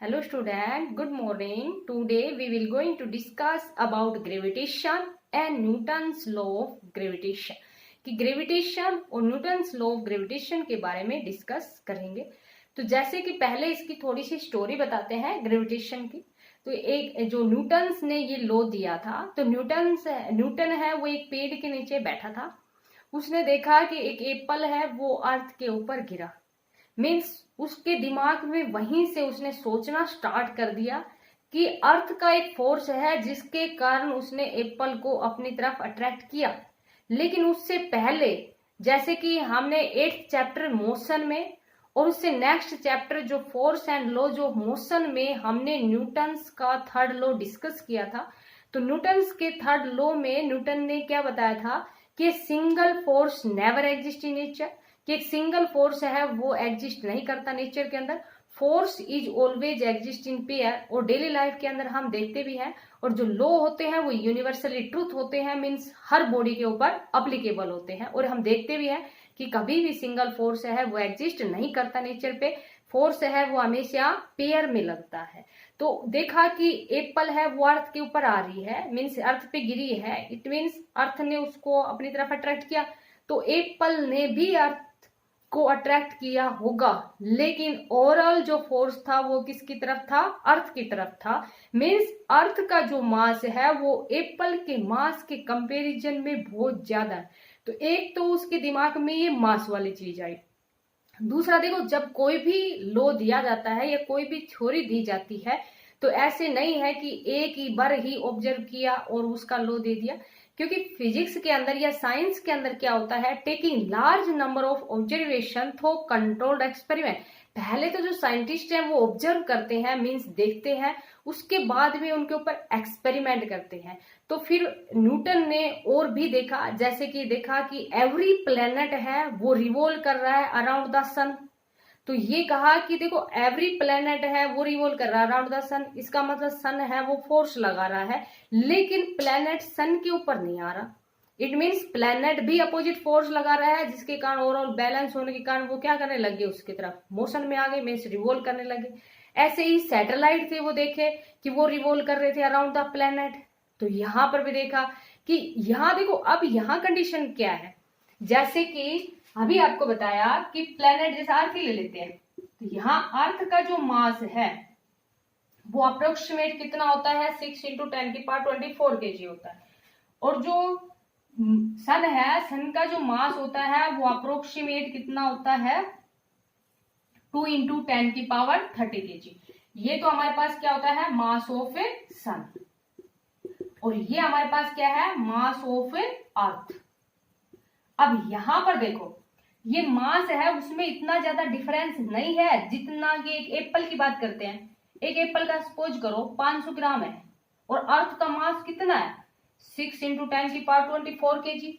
Hello student, good morning. Today we will going to discuss about gravitation and Newton's law of gravitation. कि gravitation और Newton's law of gravitation के बारे में discuss करेंगे। तो जैसे कि पहले इसकी थोड़ी सी स्टोरी बताते हैं ग्रेविटेशन की। तो एक जो न्यूटन्स ने ये लॉ दिया था, तो न्यूटन है वो एक पेड़ के नीचे बैठा था। उसने देखा कि एक एप्पल है वो अर्थ के ऊपर गिरा। मीन्स उसके दिमाग में वहीं से उसने सोचना स्टार्ट कर दिया कि अर्थ का एक फोर्स है जिसके कारण उसने एप्पल को अपनी तरफ अट्रैक्ट किया। लेकिन उससे पहले जैसे कि हमने 8th चैप्टर मोशन में और उससे नेक्स्ट चैप्टर जो फोर्स एंड लॉ जो मोशन में हमने न्यूटन्स का थर्ड लॉ डिस्कस किया था। तो न्यूटन्स के थर्ड लॉ में न्यूटन ने क्या बताया था कि single force never exist in nature, कि एक सिंगल फोर्स है वो एग्जिस्ट नहीं करता नेचर के अंदर। Force is always exist in pair. और डेली लाइफ के अंदर हम देखते भी हैं और जो लॉ होते हैं वो यूनिवर्सली ट्रूथ होते हैं, मीन्स हर बॉडी के ऊपर अप्लीकेबल होते हैं। और हम देखते भी हैं कि कभी भी सिंगल फोर्स है वो एग्जिस्ट नहीं करता नेचर पे। फोर्स है वो हमेशा पेयर में लगता है। तो देखा कि एप्पल है वो अर्थ के ऊपर आ रही है, मीन्स अर्थ पे गिरी है, इट मीन्स अर्थ ने उसको अपनी तरफ अट्रैक्ट किया। तो एप्पल ने भी अर्थ को अट्रैक्ट किया होगा, लेकिन ओवरऑल जो फोर्स था वो किसकी तरफ था? अर्थ की तरफ था। मीन्स अर्थ का जो मास है वो एप्पल के मास के कंपैरिजन में बहुत ज्यादा है। तो एक तो उसके दिमाग में ये मास वाली चीज आई। दूसरा देखो, जब कोई भी लॉ दिया जाता है या कोई भी थ्योरी दी जाती है तो ऐसे नहीं है कि एक ही बार ही ऑब्जर्व किया और उसका लॉ दे दिया। क्योंकि फिजिक्स के अंदर या साइंस के अंदर क्या होता है, taking large number of observation through controlled experiment. पहले तो जो साइंटिस्ट हैं वो ऑब्जर्व करते हैं, मींस देखते हैं, उसके बाद में उनके ऊपर एक्सपेरिमेंट करते हैं। तो फिर न्यूटन ने और भी देखा, जैसे कि देखा कि एवरी प्लेनेट है वो रिवॉल्व कर रहा है अराउंड द सन। तो ये कहा कि देखो एवरी प्लेनेट है वो रिवॉल्व कर रहा है अराउंड द सन, इसका मतलब सन है वो फोर्स लगा रहा है, लेकिन प्लेनेट सन के ऊपर नहीं आ रहा। इट मीन्स प्लेनेट भी अपोजिट फोर्स लगा रहा है, जिसके कारण ओवरऑल बैलेंस होने के कारण वो क्या करने लगे, उसकी तरफ मोशन में आ गए, मीन्स रिवॉल्व करने लगे। ऐसे ही सैटेलाइट थे वो देखे कि वो रिवॉल्व कर रहे थे अराउंड द प्लेनेट। तो यहाँ पर भी देखा कि यहाँ देखो अब यहाँ कंडीशन क्या है, जैसे कि अभी आपको बताया कि प्लेनेट जैसे अर्थ ही ले लेते हैं। तो यहाँ अर्थ का जो मास है वो अप्रोक्सीमेट कितना होता है, 6 × 10⁻24 kg होता है। और जो सन है, सन का जो मास होता है वो अप्रोक्सीमेट कितना होता है, 2 × 10⁻30 kg। ये तो हमारे पास क्या होता है, मास ऑफ सन। और ये हमारे पास क्या है, मास ऑफ अर्थ। अब यहां पर देखो ये मास है उसमें इतना ज्यादा डिफरेंस नहीं है जितना कि एक एप्पल की बात करते हैं। एक एप्पल का सपोज करो 500 ग्राम है और अर्थ का मास कितना है, 6 × 10⁻24 kg।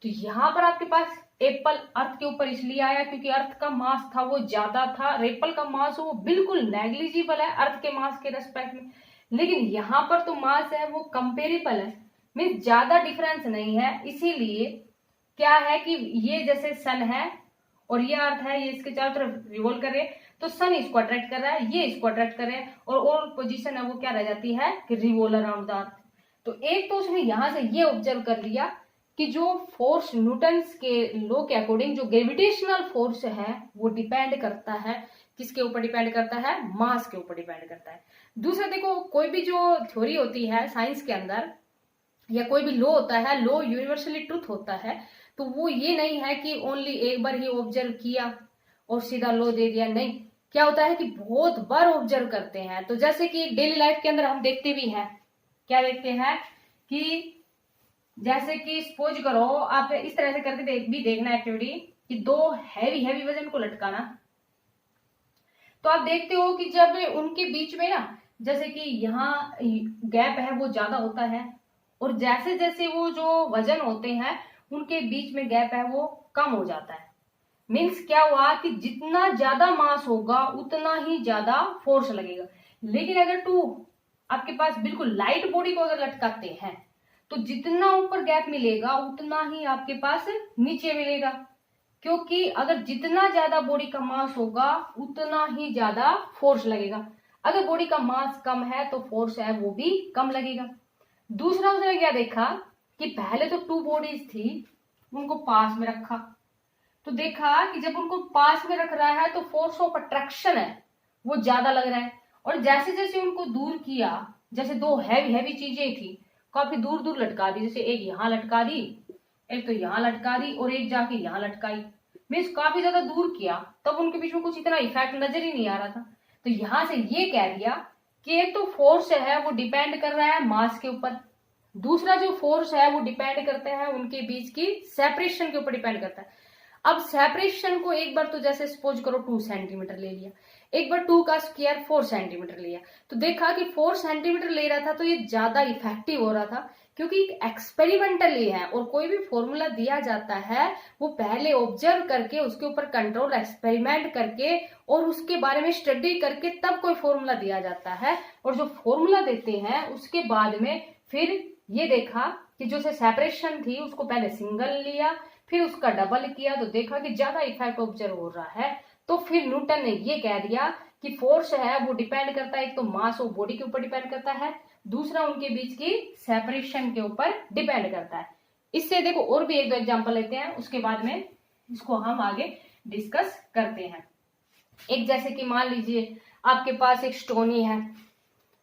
तो यहाँ पर आपके पास एप्पल अर्थ के ऊपर इसलिए आया क्योंकि अर्थ का मास था वो ज्यादा था, एप्पल का मास वो बिल्कुल नेग्लिजिबल है अर्थ के मास के रेस्पेक्ट में। लेकिन यहाँ पर तो मास है वो कंपेरेबल है, मीन्स ज्यादा डिफरेंस नहीं है। इसीलिए क्या है कि ये जैसे सन है और ये अर्थ है, ये इसके चारों तरफ रिवॉल्व कर रहे हैं, तो सन इसको अट्रैक्ट कर रहा है, ये इसको अट्रैक्ट कर रहे हैं, और पोजीशन है वो क्या रह जाती है कि रिवॉल्व अराउंड द अर्थ। तो एक तो उसने यहां से ये ऑब्जर्व कर लिया कि जो फोर्स न्यूटन्स के लॉ के अकॉर्डिंग जो ग्रेविटेशनल फोर्स है वो डिपेंड करता है, किसके ऊपर डिपेंड करता है, मास के ऊपर डिपेंड करता है। दूसरा देखो, कोई भी जो थ्योरी होती है साइंस के अंदर या कोई भी लॉ होता है, लॉ यूनिवर्सली ट्रूथ होता है। तो वो ये नहीं है कि ओनली एक बार ही ऑब्जर्व किया और सीधा लॉ दे दिया, नहीं। क्या होता है कि बहुत बार ऑब्जर्व करते हैं। तो जैसे कि डेली लाइफ के अंदर हम देखते भी हैं, क्या देखते हैं कि जैसे कि सपोज करो आप इस तरह से करके भी देखना एक्टिविटी कि 2 हैवी वजन को लटकाना। तो आप देखते हो कि जब उनके बीच में ना, जैसे कि यहाँ गैप है वो ज्यादा होता है और जैसे जैसे वो जो वजन होते हैं उनके बीच में गैप है वो कम हो जाता है। मीन्स क्या हुआ कि जितना ज्यादा मास होगा उतना ही ज्यादा फोर्स लगेगा। लेकिन अगर आपके पास बिल्कुल लाइट बॉडी को अगर लटकाते हैं तो जितना ऊपर गैप मिलेगा उतना ही आपके पास नीचे मिलेगा, क्योंकि अगर जितना ज्यादा बॉडी का मास होगा उतना ही ज्यादा फोर्स लगेगा। अगर बॉडी का मास कम है तो फोर्स है वो भी कम लगेगा। दूसरा उसने क्या देखा कि पहले तो टू बॉडीज थी, उनको पास में रखा, तो देखा कि जब उनको पास में रख रहा है तो फोर्स ऑफ अट्रैक्शन है वो ज्यादा लग रहा है, और जैसे जैसे उनको दूर किया, जैसे दो हैवी हैवी चीजें थी काफी दूर दूर लटका दी, जैसे एक यहाँ लटका दी, एक तो यहाँ लटका दी और एक जाके यहाँ लटकाई, मीन्स काफी ज्यादा दूर किया, तब उनके बीच में कुछ इतना इफेक्ट नजर ही नहीं आ रहा था। तो यहां से ये कह दिया कि एक तो फोर्स है वो डिपेंड कर रहा है मास के ऊपर, दूसरा जो फोर्स है वो डिपेंड करता है उनके बीच की सेपरेशन के ऊपर डिपेंड करता है। अब सेपरेशन को एक बार तो जैसे सपोज करो 2 सेंटीमीटर ले लिया, एक बार 2 का स्क्वायर 4 सेंटीमीटर लिया, तो देखा कि 4 सेंटीमीटर ले रहा था तो ये ज्यादा इफेक्टिव हो रहा था, क्योंकि एक्सपेरिमेंटल ये है और कोई भी फॉर्मूला दिया जाता है वो पहले ऑब्जर्व करके उसके ऊपर कंट्रोल एक्सपेरिमेंट करके और उसके बारे में स्टडी करके तब कोई फॉर्मूला दिया जाता है। और जो फॉर्मूला देते हैं उसके बाद में फिर ये देखा कि जो से सेपरेशन थी उसको पहले सिंगल लिया, फिर उसका डबल किया, तो देखा कि ज्यादा इफेक्ट ऑब्जर्व हो रहा है। तो फिर न्यूटन ने ये कह दिया कि फोर्स है वो डिपेंड करता है, एक तो मास ऑफ बॉडी के ऊपर डिपेंड करता है, दूसरा उनके बीच की सेपरेशन के ऊपर डिपेंड करता है। इससे देखो और भी एक दो एग्जांपल लेते हैं, उसके बाद में इसको हम आगे डिस्कस करते हैं। एक जैसे कि मान लीजिए आपके पास एक स्टोन ही है,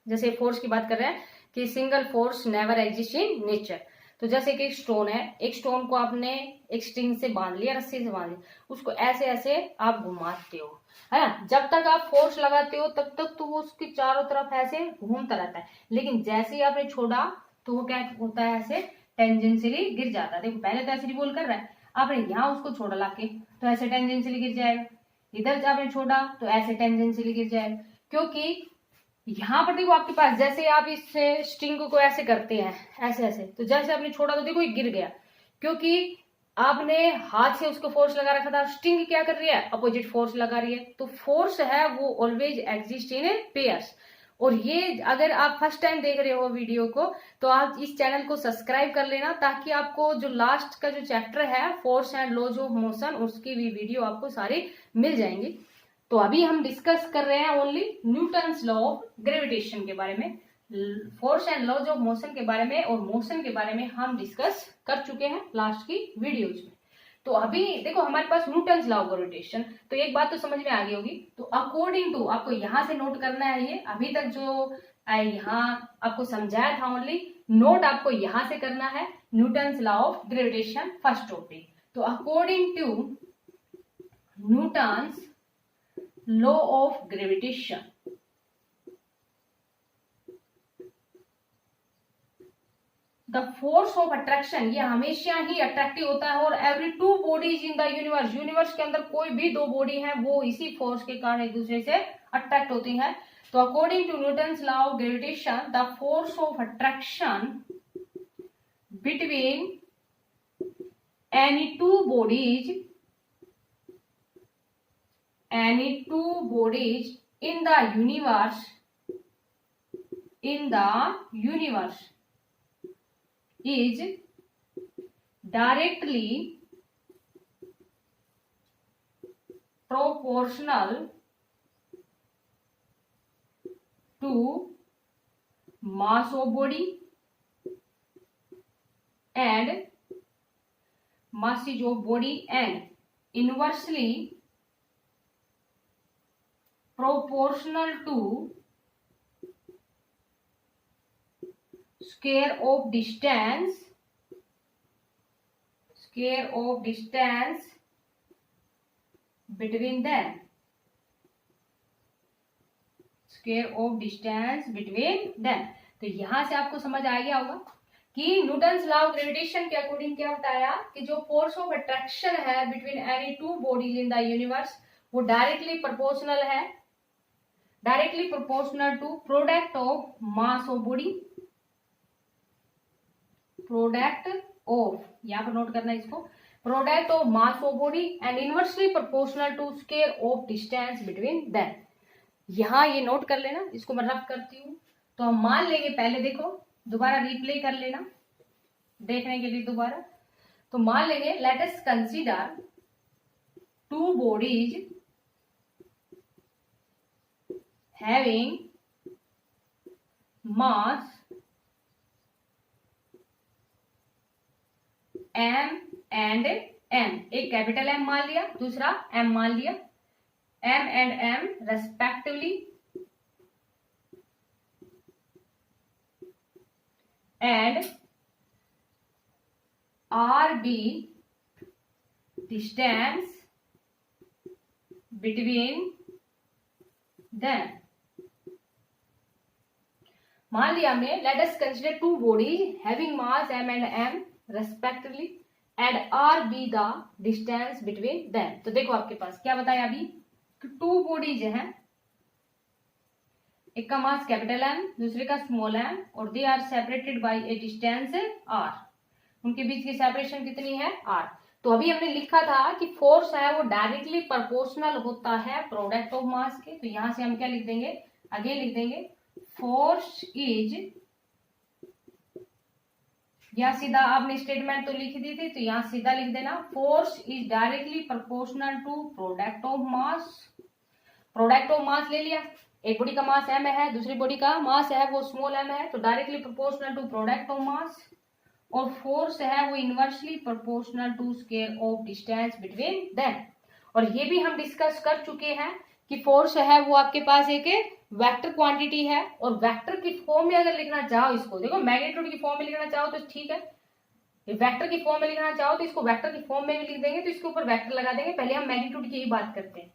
जैसे फोर्स की बात कर रहे हैं कि single force never exist in nature, तो जैसे कि एक स्टोन है, एक स्टोन को आपने एक स्ट्रिंग से बांध लिया, रस्सी से बांध लिया, उसको ऐसे ऐसे आप घुमाते हो, है ना, जब तक आप फोर्स लगाते हो तब तक तो वो उसके चारों तरफ ऐसे घूमता रहता है, लेकिन जैसे ही आपने छोड़ा तो वो क्या होता है, ऐसे टेंजेंशियली गिर जाता है। देखो पहले तो ऐसे रिवॉल्व कर रहा है, आपने यहाँ उसको छोड़ा लाके तो ऐसे टेंजेंशियली गिर जाएगा, इधर आपने छोड़ा तो ऐसे टेंजेंशियली गिर जाएगा, क्योंकि यहाँ पर देखो आपके पास जैसे आप इस स्ट्रिंग को ऐसे करते हैं ऐसे ऐसे, तो जैसे आपने छोड़ा तो देखो ये गिर गया, क्योंकि आपने हाथ से उसको फोर्स लगा रखा था। स्ट्रिंग क्या कर रही है, अपोजिट फोर्स लगा रही है, तो फोर्स है वो ऑलवेज एग्जिस्ट इन पेयर्स। और ये अगर आप फर्स्ट टाइम देख रहे हो वीडियो को तो आप इस चैनल को सब्सक्राइब कर लेना, ताकि आपको जो लास्ट का जो चैप्टर है force and laws of motion उसकी भी वीडियो आपको सारी मिल जाएंगी। तो अभी हम डिस्कस कर रहे हैं only Newton's law of gravitation के बारे में, force and laws of motion के बारे में और मोशन के बारे में हम डिस्कस कर चुके हैं लास्ट की वीडियोज में। तो अभी देखो हमारे पास न्यूटन्स लॉ ऑफ ग्रेविटेशन, तो एक बात तो समझ में आ गई होगी, तो अकॉर्डिंग टू आपको यहां से नोट करना है, ये अभी तक जो यहाँ आपको समझाया था ओनली नोट आपको यहां से करना है, Newton's law of gravitation first topic. तो according to Newton's law of gravitation, the force of attraction, ये हमेशा ही अट्रैक्टिव होता है, और every two bodies in the universe, universe के अंदर कोई भी दो बॉडी है वो इसी फोर्स के कारण एक दूसरे से अट्रैक्ट होती है। तो according to Newton's law of gravitation, the force of attraction between any two bodies in the universe is directly proportional to mass of body and masses of body and inversely proportional to square of distance between them, square of distance between them। तो यहां से आपको समझ आ गया होगा कि Newton's law of gravitation के according क्या बताया कि जो फोर्स ऑफ अट्रैक्शन है between any two bodies in the universe वो directly proportional to product of mass of body, product of, यहां पर नोट करना है इसको, product of mass of body and inversely proportional to square of distance between them. यहां ये note कर लेना, इसको मैं रफ करती हूं। तो हम मान लेंगे, पहले देखो दोबारा रिप्ले कर लेना देखने के लिए दोबारा। तो मान लेंगे let us consider two bodies having mass m and m, एक कैपिटल M मान लिया, दूसरा m मान लिया, m and m respectively, and RB distance between them. मान लिया हमने, let us consider two bodies having mass m and m respectively and RB the distance between them. तो देखो आपके पास क्या बताया अभी, टू बॉडीज हैं, एक का मास कैपिटल M, दूसरे का स्मॉल m, और they are separated by a distance r। उनके बीच की सेपरेशन कितनी है, r। तो अभी हमने लिखा था कि फोर्स है वो डायरेक्टली प्रोपोर्शनल होता है प्रोडक्ट ऑफ मास के। तो यहां से हम क्या लिख देंगे, अगेन लिख देंगे, फोर्स इज, यहां सीधा आपने स्टेटमेंट तो लिख दी थी, तो यहां सीधा लिख देना, force is directly proportional to product of mass. Product of mass ले लिया, एक बॉडी का मास m है, दूसरी बॉडी का मास है वो स्मॉल m है, तो directly proportional to product of mass. और फोर्स है वो inversely proportional to square of distance between them. और ये भी हम डिस्कस कर चुके हैं कि फोर्स है वो आपके पास एक वेक्टर क्वांटिटी है, और वेक्टर की फॉर्म में अगर लिखना चाहो इसको, देखो मैग्नीट्यूड की फॉर्म में लिखना चाहो तो ठीक है, वेक्टर की फॉर्म में लिखना चाहो तो इसको वेक्टर की फॉर्म में भी लिख देंगे, तो इसके ऊपर वेक्टर लगा देंगे। पहले हम मैग्नीट्यूड की ही बात करते हैं।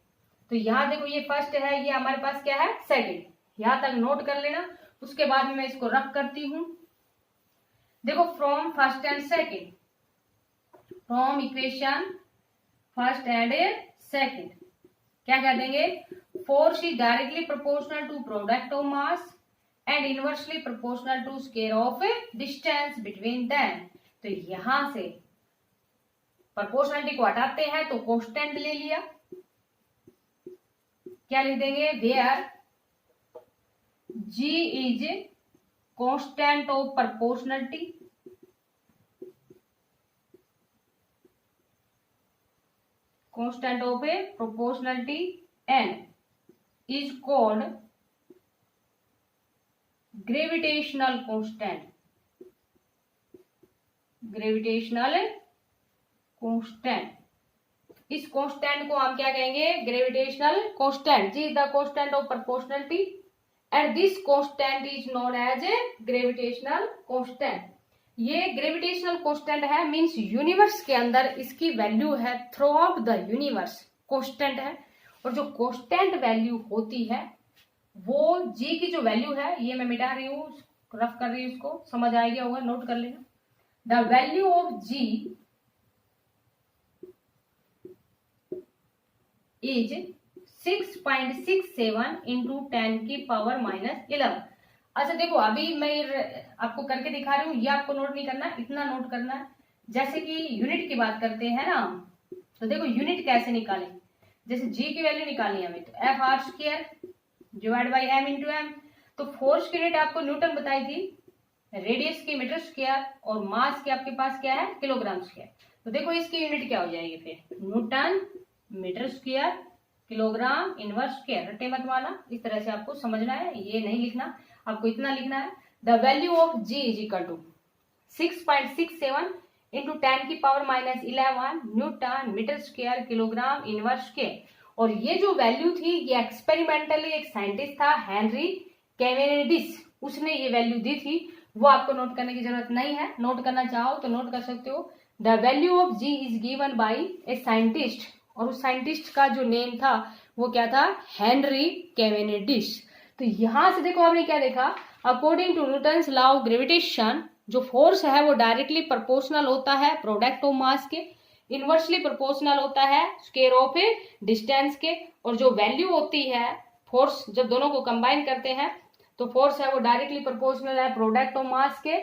तो यहाँ देखो ये फर्स्ट है, ये हमारे पास क्या है, सेकंड, यहां तक नोट कर लेना। उसके बाद में मैं इसको रफ करती हूं। देखो from first and second, from equation first and second क्या कह देंगे, force is directly proportional to product of mass and inversely proportional to square of distance between them. तो यहां से प्रोपोर्शनलिटी को हटाते हैं तो कांस्टेंट ले लिया, क्या लिख देंगे, where G is constant of proportionality, constant of a proportionality and is called gravitational constant, gravitational constant. इस कांस्टेंट को हम क्या कहेंगे, gravitational constant. G is the constant of proportionality and this constant is known as a gravitational constant. ये gravitational constant है, means universe के अंदर इसकी वैल्यू है, throughout the universe constant है। और जो कांस्टेंट वैल्यू होती है वो जी की जो वैल्यू है, ये मैं मिटा रही हूँ, रफ कर रही हूँ, उसको समझ आ गया होगा, नोट कर लेना। The value of G is 6.67 into 10 की पावर -11। अच्छा देखो अभी मैं आपको करके दिखा रही हूँ, ये आपको नोट नहीं करना, इतना नोट करना है। जैसे कि यूनिट की बात करते हैं ना, तो देखो यूनिट कैसे निकालें, जैसे जी की वैल्यू निकालनी है हमें, तो F r² divide by m into m। तो फोर्स की यूनिट आपको न्यूटन बताई थी, रेडियस की मीटर स्क्वायर, और मास की आपके पास क्या है, किलोग्राम स्क्वायर। तो देखो इसकी यूनिट क्या हो जाएगी फिर, newton metre square kilogram inverse square. रटे मत वाला, इस तरह से आपको समझना है, ये नहीं लिखना, आपको इतना लिखना है, the value of G is equal to 6.67 into 10 की power -11 newton metre square kilogram inverse square. और ये जो वैल्यू थी ये एक्सपेरिमेंटली एक साइंटिस्ट था हेनरी कैवेनेडिस, उसने ये वैल्यू दी थी, वो आपको नोट करने की जरूरत नहीं है, नोट करना चाहो तो नोट कर सकते हो। The value of G is given by a scientist, और उस साइंटिस्ट का जो नेम था वो क्या था, हेनरी कैवेनेडिस। तो यहां से देखो आपने क्या देखा, according to Newton's law of gravitation जो फोर्स है वो डायरेक्टली प्रोपोर्शनल होता है प्रोडक्ट ऑफ मास के, इनवर्सली प्रोपोर्शनल होता है स्क्वायर ऑफ डिस्टेंस के, और जो वैल्यू होती है फोर्स जब दोनों को कंबाइन करते हैं तो फोर्स है वो डायरेक्टली प्रोपोर्शनल है प्रोडक्ट ऑफ मास के,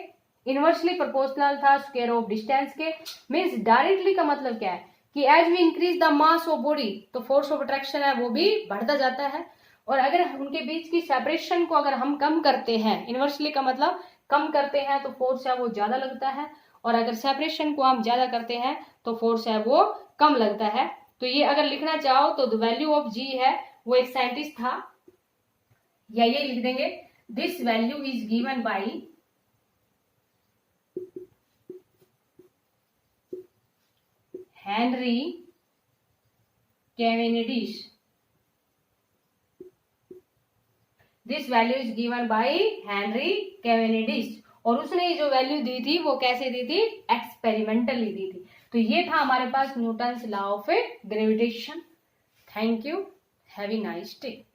इनवर्सली प्रोपोर्शनल था स्क्वायर ऑफ डिस्टेंस के। मींस डायरेक्टली का मतलब क्या है कि as we increase the mass of body तो फोर्स ऑफ अट्रैक्शन है वो भी बढ़ता जाता है, और अगर उनके बीच की सेपरेशन को अगर हम कम करते हैं, इनवर्सली का मतलब कम करते हैं, तो फोर्स है वो ज्यादा लगता है, और अगर सेपरेशन को हम ज्यादा करते हैं तो फोर्स है वो कम लगता है। तो ये अगर लिखना चाहो तो द वैल्यू ऑफ जी है वो एक साइंटिस्ट था, या ये लिख देंगे this value is given by Henry Cavendish. This value is given by Henry Cavendish. और उसने जो वैल्यू दी थी वो कैसे दी थी? एक्सपेरिमेंटली दी थी। तो ये था हमारे पास Newton's law of gravitation. Thank you, have a nice day.